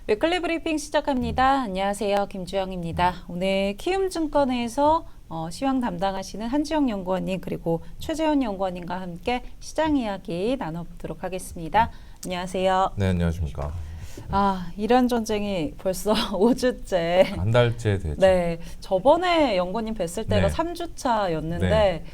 위클리 브리핑 시작합니다. 안녕하세요. 김주영입니다. 오늘 키움증권에서 시황 담당하시는 한지영 연구원님 그리고 최재현 연구원님과 함께 시장 이야기 나눠보도록 하겠습니다. 안녕하세요. 네, 안녕하십니까. 이란 전쟁이 벌써 5주째. 한 달째 됐죠. 네, 저번에 연구원님 뵀을 때가 네. 3주차였는데 네.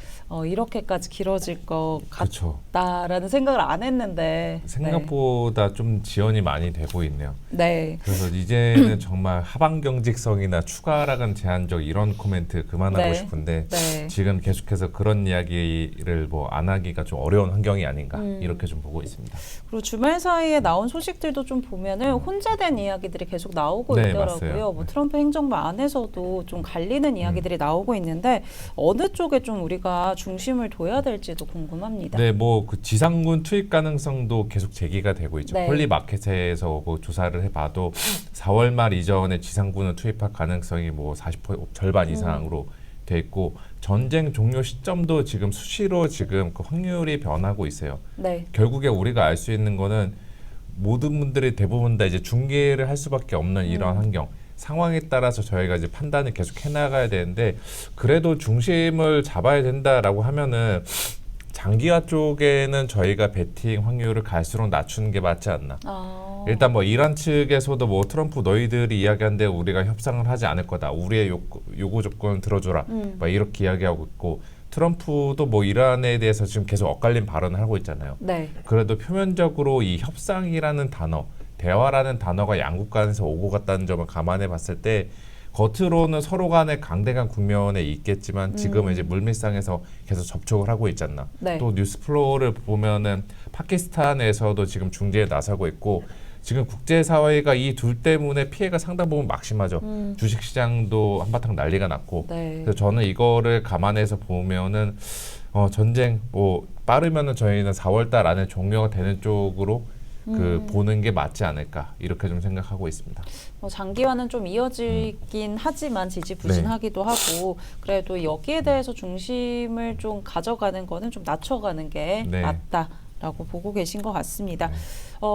이렇게까지 길어질 것 그쵸. 같다라는 생각을 안 했는데 생각보다 좀 지연이 많이 되고 있네요. 네. 그래서 이제는 정말 하방 경직성이나 추가 하락은 제한적 이런 코멘트 그만하고 네. 싶은데 네. 지금 계속해서 그런 이야기를 뭐 안 하기가 좀 어려운 환경이 아닌가 이렇게 좀 보고 있습니다. 그리고 주말 사이에 나온 소식들도 좀 보면은 혼재된 이야기들이 계속 나오고 네, 있더라고요. 맞아요. 뭐 네. 트럼프 행정부 안에서도 좀 갈리는 이야기들이 나오고 있는데 어느 쪽에 좀 우리가 중심을 둬야 될지도 궁금합니다. 네, 뭐 그 지상군 투입 가능성도 계속 제기가 되고 있죠. 네. 폴리마켓에서 뭐 조사를 해봐도 4월 말 이전에 지상군을 투입할 가능성이 뭐 40% 절반 이상으로 돼 있고 전쟁 종료 시점도 지금 수시로 지금 그 확률이 변하고 있어요. 네. 결국에 우리가 알 수 있는 거는 모든 분들이 대부분 다 이제 중계를 할 수밖에 없는 이런 환경. 상황에 따라서 저희가 이제 판단을 계속 해나가야 되는데 그래도 중심을 잡아야 된다라고 하면은 장기화 쪽에는 저희가 베팅 확률을 갈수록 낮추는 게 맞지 않나. 일단 뭐 이란 측에서도 뭐 트럼프 너희들이 이야기한 데 우리가 협상을 하지 않을 거다. 우리의 요구 조건 들어줘라. 막 이렇게 이야기하고 있고 트럼프도 뭐 이란에 대해서 지금 계속 엇갈린 발언을 하고 있잖아요. 네. 그래도 표면적으로 이 협상이라는 단어, 대화라는 단어가 양국 간에서 오고 갔다는 점을 감안해 봤을 때 겉으로는 서로 간의 강대강 국면에 있겠지만 지금은 이제 물밑상에서 계속 접촉을 하고 있지 않나. 네. 또 뉴스플로우를 보면은 파키스탄에서도 지금 중재에 나서고 있고 지금 국제사회가 이 둘 때문에 피해가 상당 부분 막심하죠. 주식시장도 한바탕 난리가 났고 네. 그래서 저는 이거를 감안해서 보면은 전쟁 뭐 빠르면은 저희는 4월달 안에 종료가 되는 쪽으로 보는 게 맞지 않을까 이렇게 좀 생각하고 있습니다. 장기화는 좀 이어지긴 하지만 지지부진하기도 하고 그래도 여기에 대해서 중심을 좀 가져가는 거는 좀 낮춰가는 게 네. 맞다라고 보고 계신 것 같습니다.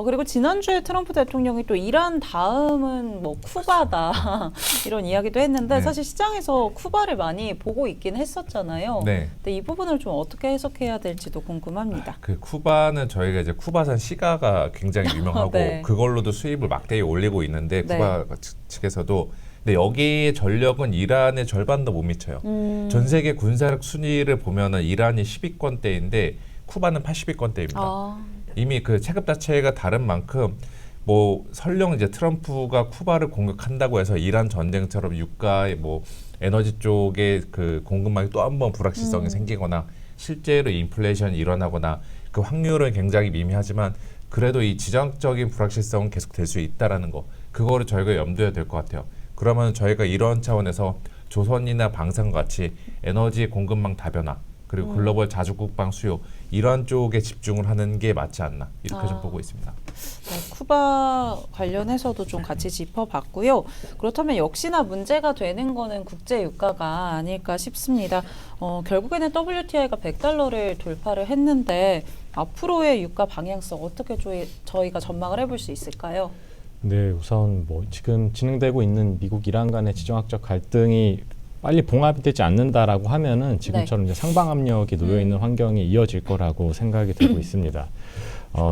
그리고 지난주에 트럼프 대통령이 또 이란 다음은 뭐 쿠바다 이런 이야기도 했는데 네. 사실 시장에서 쿠바를 많이 보고 있긴 했었잖아요. 네. 근데 이 부분을 좀 어떻게 해석해야 될지도 궁금합니다. 그 쿠바는 저희가 이제 쿠바산 시가가 굉장히 유명하고 네. 그걸로도 수입을 막대히 올리고 있는데 네. 쿠바 측에서도 근데 여기의 전력은 이란의 절반도 못 미쳐요. 전 세계 군사력 순위를 보면은 이란이 10위권대인데 쿠바는 80위권대입니다. 이미 그 체급 자체가 다른 만큼 뭐 설령 이제 트럼프가 쿠바를 공격한다고 해서 이란 전쟁처럼 유가의 뭐 에너지 쪽에 그 공급망이 또 한 번 불확실성이 생기거나 실제로 인플레이션이 일어나거나 그 확률은 굉장히 미미하지만 그래도 이 지정적인 불확실성은 계속 될 수 있다라는 거 그거를 저희가 염두에 될 것 같아요. 그러면 저희가 이런 차원에서 조선이나 방산 같이 에너지 공급망 다변화 그리고 글로벌 자주국방 수요 이런 쪽에 집중을 하는 게 맞지 않나 이렇게 좀 보고 있습니다. 네, 쿠바 관련해서도 좀 같이 짚어봤고요. 그렇다면 역시나 문제가 되는 거는 국제 유가가 아닐까 싶습니다. 결국에는 WTI가 100달러를 돌파를 했는데 앞으로의 유가 방향성 어떻게 저희가 전망을 해볼 수 있을까요? 네, 우선 뭐 지금 진행되고 있는 미국 이란 간의 지정학적 갈등이 빨리 봉합이 되지 않는다라고 하면은 지금처럼 이제 상방 압력이 놓여 있는 환경이 이어질 거라고 생각이 되고 있습니다.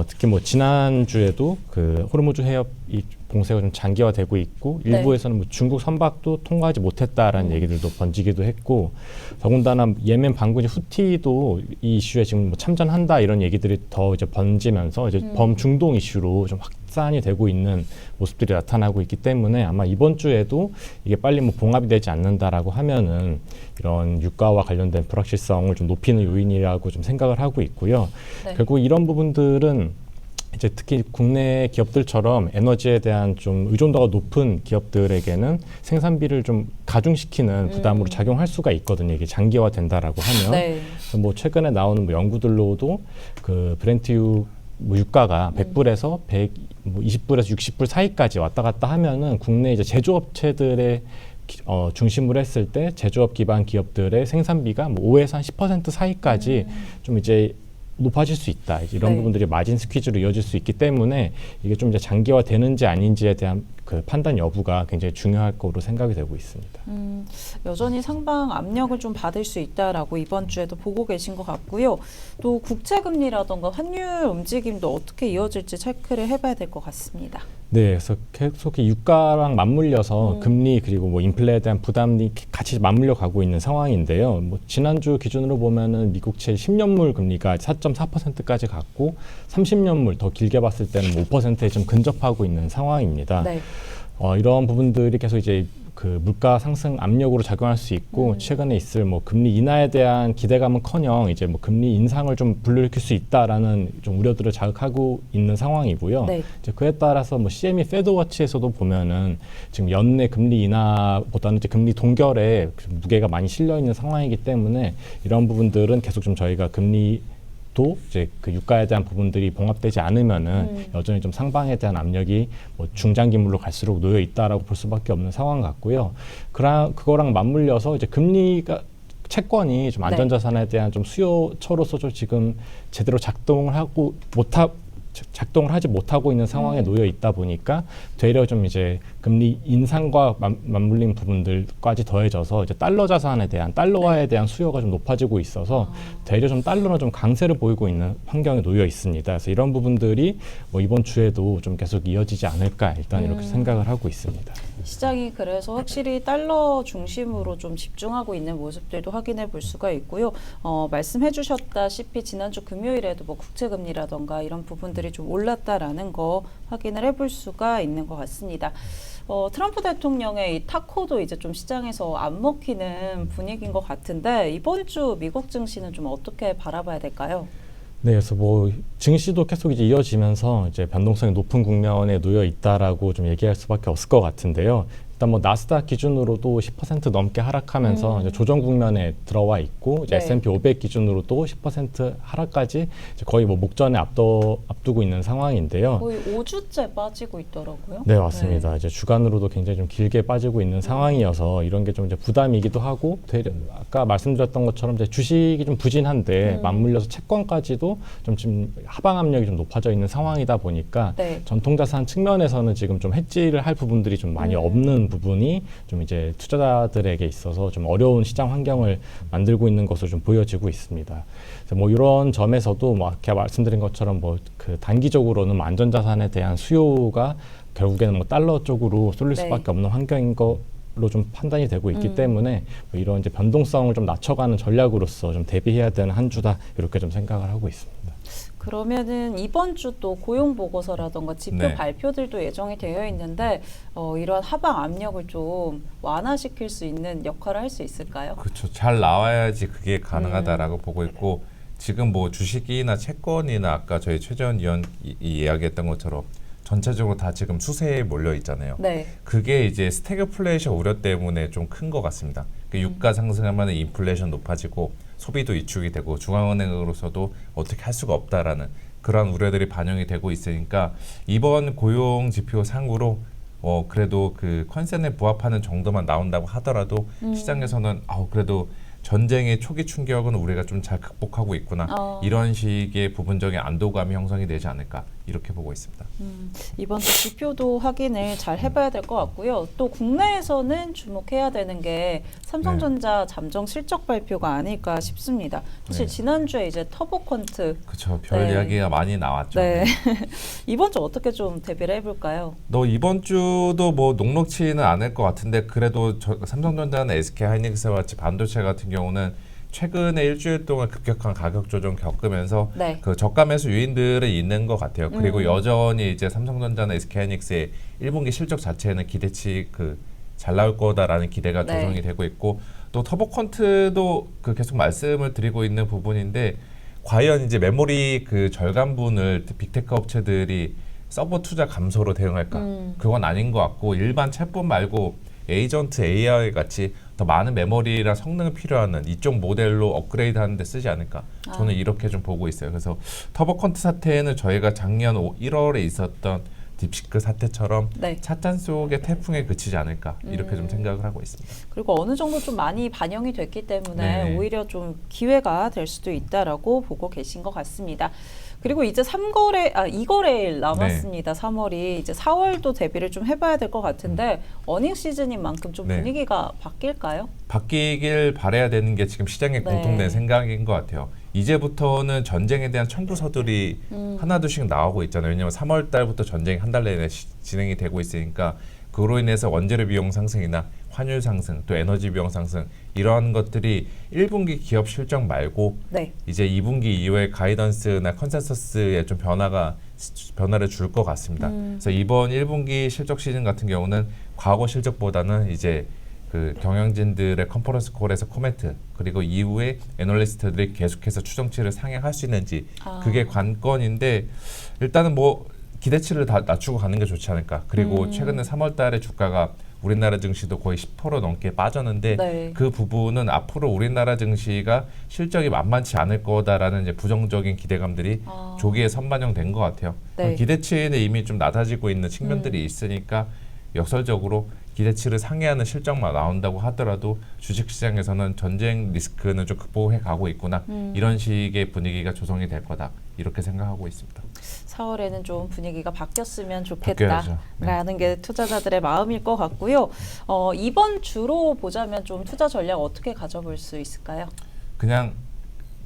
특히 뭐 지난 주에도 그 호르무즈 해협 이 봉쇄가 좀 장기화되고 있고 일부에서는 뭐 중국 선박도 통과하지 못했다라는 얘기들도 번지기도 했고 더군다나 예멘 반군이 후티도 이 이슈에 지금 뭐 참전한다 이런 얘기들이 더 이제 번지면서 이제 범중동 이슈로 좀 확산이 되고 있는 모습들이 나타나고 있기 때문에 아마 이번 주에도 이게 빨리 뭐 봉합이 되지 않는다라고 하면은 이런 유가와 관련된 불확실성을 좀 높이는 요인이라고 좀 생각을 하고 있고요. 네. 결국 이런 부분들은 이제 특히 국내 기업들처럼 에너지에 대한 좀 의존도가 높은 기업들에게는 생산비를 좀 가중시키는 부담으로 작용할 수가 있거든요. 이게 장기화 된다라고 하면. 네. 뭐 최근에 나오는 뭐 연구들로도 그 브렌트 유가가 100불에서 120불에서 60불 사이까지 왔다 갔다 하면은 국내 이제 제조업체들의 중심으로 했을 때 제조업 기반 기업들의 생산비가 뭐 5에서 한 10% 사이까지 좀 이제 높아질 수 있다. 이런 네. 부분들이 마진 스퀴즈로 이어질 수 있기 때문에 이게 좀 이제 장기화 되는지 아닌지에 대한 그 판단 여부가 굉장히 중요할 거로 생각이 되고 있습니다. 여전히 상방 압력을 좀 받을 수 있다라고 이번 주에도 보고 계신 것 같고요. 또 국채금리라던가 환율 움직임도 어떻게 이어질지 체크를 해봐야 될 것 같습니다. 네, 그래서 계속 유가랑 맞물려서 금리 그리고 뭐 인플레에 대한 부담이 같이 맞물려 가고 있는 상황인데요. 뭐 지난주 기준으로 보면은 미국채 10년물 금리가 4.4%까지 갔고 30년물 더 길게 봤을 때는 5%에 좀 근접하고 있는 상황입니다. 네. 이런 부분들이 계속 이제 그 물가 상승 압력으로 작용할 수 있고 최근에 있을 뭐 금리 인하에 대한 기대감은커녕 이제 뭐 금리 인상을 좀 불러일으킬 수 있다라는 좀 우려들을 자극하고 있는 상황이고요. 네. 이제 그에 따라서 뭐 CME 패드워치에서도 보면은 지금 연내 금리 인하보다는 이제 금리 동결에 무게가 많이 실려 있는 상황이기 때문에 이런 부분들은 계속 좀 저희가 금리 또 이제 그 유가에 대한 부분들이 봉합되지 않으면은 여전히 좀 상방에 대한 압력이 뭐 중장기물로 갈수록 놓여 있다라고 볼 수밖에 없는 상황 같고요. 그거랑 맞물려서 이제 금리가 채권이 좀 안전자산에 대한 좀 수요처로서 좀 지금 제대로 작동을 하지 못하고 있는 상황에 놓여 있다 보니까 되려 좀 이제 금리 인상과 맞물린 부분들까지 더해져서 이제 달러화에 대한 수요가 좀 높아지고 있어서 되려 좀 달러는 좀 강세를 보이고 있는 환경에 놓여 있습니다. 그래서 이런 부분들이 뭐 이번 주에도 좀 계속 이어지지 않을까 일단 이렇게 생각을 하고 있습니다. 시장이 그래서 확실히 달러 중심으로 좀 집중하고 있는 모습들도 확인해 볼 수가 있고요. 말씀해 주셨다시피 지난주 금요일에도 뭐 국채금리라던가 이런 부분들이 좀 올랐다라는 거 확인을 해볼 수가 있는 것 같습니다. 트럼프 대통령의 이 타코도 이제 좀 시장에서 안 먹히는 분위기인 것 같은데 이번 주 미국 증시는 좀 어떻게 바라봐야 될까요? 네, 그래서 뭐 증시도 계속 이제 이어지면서 이제 변동성이 높은 국면에 놓여 있다라고 좀 얘기할 수밖에 없을 것 같은데요. 일단 뭐 나스닥 기준으로도 10% 넘게 하락하면서 이제 조정 국면에 들어와 있고 이제 네. S&P 500 기준으로도 10% 하락까지 이제 거의 뭐 목전에 앞두고 있는 상황인데요. 거의 5주째 빠지고 있더라고요. 네, 맞습니다. 이제 주간으로도 굉장히 좀 길게 빠지고 있는 상황이어서 이런 게 좀 이제 부담이기도 하고 아까 말씀드렸던 것처럼 이제 주식이 좀 부진한데 맞물려서 채권까지도 좀 지금 하방 압력이 좀 높아져 있는 상황이다 보니까 네. 전통자산 측면에서는 지금 좀 해지를 할 부분들이 좀 많이 없는 부분이 좀 이제 투자자들에게 있어서 좀 어려운 시장 환경을 만들고 있는 것으로 좀 보여지고 있습니다. 그래서 뭐 이런 점에서도 뭐 아까 말씀드린 것처럼 뭐 그 단기적으로는 뭐 안전자산에 대한 수요가 결국에는 뭐 달러 쪽으로 쏠릴 네. 수밖에 없는 환경인 걸로 좀 판단이 되고 있기 때문에 뭐 이런 이제 변동성을 좀 낮춰가는 전략으로서 좀 대비해야 되는 한 주다 이렇게 좀 생각을 하고 있습니다. 그러면은 이번 주 또 고용 보고서라던가 지표 네. 발표들도 예정이 되어 있는데 이러한 하방 압력을 좀 완화시킬 수 있는 역할을 할 수 있을까요? 그렇죠. 잘 나와야지 그게 가능하다라고 보고 있고 지금 뭐 주식이나 채권이나 아까 저희 최재원 위원이 이야기했던 것처럼 전체적으로 다 지금 추세에 몰려 있잖아요. 네. 그게 이제 스태그플레이션 우려 때문에 좀 큰 것 같습니다. 유가 상승하면 인플레이션 높아지고 소비도 위축이 되고 중앙은행으로서도 어떻게 할 수가 없다라는 그런 우려들이 반영이 되고 있으니까 이번 고용 지표 상으로 그래도 그 컨센에 부합하는 정도만 나온다고 하더라도 시장에서는 그래도 전쟁의 초기 충격은 우리가 좀 잘 극복하고 있구나 이런 식의 부분적인 안도감이 형성이 되지 않을까 이렇게 보고 있습니다. 이번 주 지표도 확인을 잘 해봐야 될 것 같고요. 또 국내에서는 주목해야 되는 게 삼성전자 잠정 실적 발표가 아닐까 싶습니다. 사실 네. 지난주에 이제 터보컨트 그렇죠. 별 네. 이야기가 많이 나왔죠. 네. 이번 주 어떻게 좀 대비를 해볼까요? 이번 주도 뭐 녹록치는 않을 것 같은데 그래도 삼성전자나 SK하이닉스와 같이 반도체 같은 경우는 최근에 일주일 동안 급격한 가격 조정 겪으면서 네. 그 저가 매수 요인들은 있는 것 같아요. 그리고 여전히 이제 삼성전자나 SK하이닉스의 1분기 실적 자체는 기대치 잘 나올 거다라는 기대가 네. 조정이 되고 있고 또 터보컨트도 계속 말씀을 드리고 있는 부분인데 과연 이제 메모리 절감분을 빅테크 업체들이 서버 투자 감소로 대응할까? 그건 아닌 것 같고 일반 챗봇 말고 에이전트 AI 같이 더 많은 메모리랑 성능이 필요한 이쪽 모델로 업그레이드 하는 데 쓰지 않을까 저는 이렇게 좀 보고 있어요. 그래서 터보컨트 사태는 저희가 작년 1월에 있었던 딥시크 사태처럼 네. 찻잔 속의 태풍에 그치지 않을까 이렇게 좀 생각을 하고 있습니다. 그리고 어느 정도 좀 많이 반영이 됐기 때문에 네. 오히려 좀 기회가 될 수도 있다라고 보고 계신 것 같습니다. 그리고 이제 2거래일 남았습니다. 3월이 이제 4월도 대비를 좀 해봐야 될 것 같은데 어닝 시즌인 만큼 좀 분위기가 바뀔까요? 바뀌길 바라야 되는 게 지금 시장의 공통된 생각인 것 같아요. 이제부터는 전쟁에 대한 청구서들이 하나둘씩 나오고 있잖아요. 왜냐하면 3월 달부터 전쟁이 한 달 내내 진행이 되고 있으니까 그로 인해서 원재료 비용 상승이나 환율 상승, 또 에너지 비용 상승 이러한 것들이 1분기 기업 실적 말고 이제 2분기 이후에 가이던스나 컨센서스에 좀 변화를 줄 것 같습니다. 그래서 이번 1분기 실적 시즌 같은 경우는 과거 실적보다는 이제 그 경영진들의 컨퍼런스 콜에서 코멘트 그리고 이후에 애널리스트들이 계속해서 추정치를 상향할 수 있는지 그게 관건인데 일단은 뭐 기대치를 다 낮추고 가는 게 좋지 않을까. 그리고 최근에 3월 달에 주가가 우리나라 증시도 거의 10% 넘게 빠졌는데 그 부분은 앞으로 우리나라 증시가 실적이 만만치 않을 거다라는 이제 부정적인 기대감들이 조기에 선반영된 것 같아요. 기대치는 이미 좀 낮아지고 있는 측면들이 있으니까 역설적으로 기대치를 상회하는 실적만 나온다고 하더라도 주식시장에서는 전쟁 리스크는 좀 극복해 가고 있구나 이런 식의 분위기가 조성이 될 거다 이렇게 생각하고 있습니다. 4월에는 좀 분위기가 바뀌었으면 좋겠다라는 게 투자자들의 마음일 것 같고요. 이번 주로 보자면 좀 투자 전략 어떻게 가져볼 수 있을까요? 그냥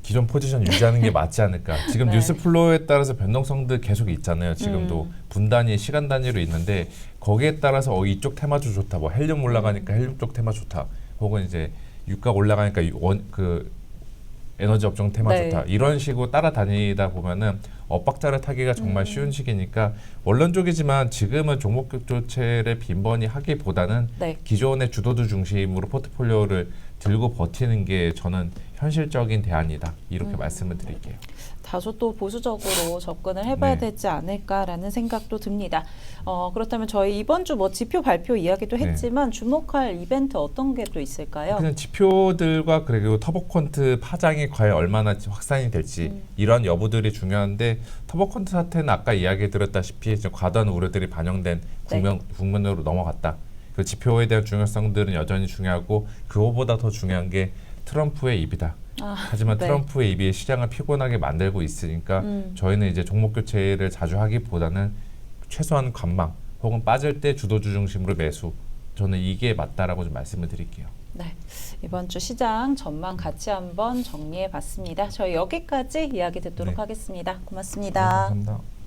기존 포지션 유지하는 게 맞지 않을까. 지금 뉴스 플로우에 따라서 변동성들 계속 있잖아요. 지금도 분단위, 시간 단위로 있는데 거기에 따라서 이쪽 테마주 좋다. 뭐 헬륨 올라가니까 헬륨 쪽 테마 좋다. 혹은 이제 유가 올라가니까 에너지 업종 테마 좋다. 이런 식으로 따라다니다 보면은 엇박자를 타기가 정말 쉬운 시기니까 원론적이지만 지금은 종목 교체를 빈번히 하기보다는 기존의 주도주 중심으로 포트폴리오를 들고 버티는 게 저는 현실적인 대안이다. 이렇게 말씀을 드릴게요. 다소 또 보수적으로 접근을 해봐야 되지 않을까라는 생각도 듭니다. 그렇다면 저희 이번 주 뭐 지표 발표 이야기도 했지만 주목할 이벤트 어떤 게 또 있을까요? 그냥 지표들과 그리고 터보컨트 파장이 과연 얼마나 확산이 될지 이런 여부들이 중요한데 터보컨트 사태는 아까 이야기 드렸다시피 과도한 우려들이 반영된 국면으로 넘어갔다. 그 지표에 대한 중요성들은 여전히 중요하고 그거보다 더 중요한 게 트럼프의 입이다. 하지만 트럼프의 입이 시장을 피곤하게 만들고 있으니까 저희는 이제 종목 교체를 자주 하기보다는 최소한 관망 혹은 빠질 때 주도주 중심으로 매수 저는 이게 맞다라고 좀 말씀을 드릴게요. 이번 주 시장 전망 같이 한번 정리해 봤습니다. 저희 여기까지 이야기 듣도록 하겠습니다. 고맙습니다. 감사합니다.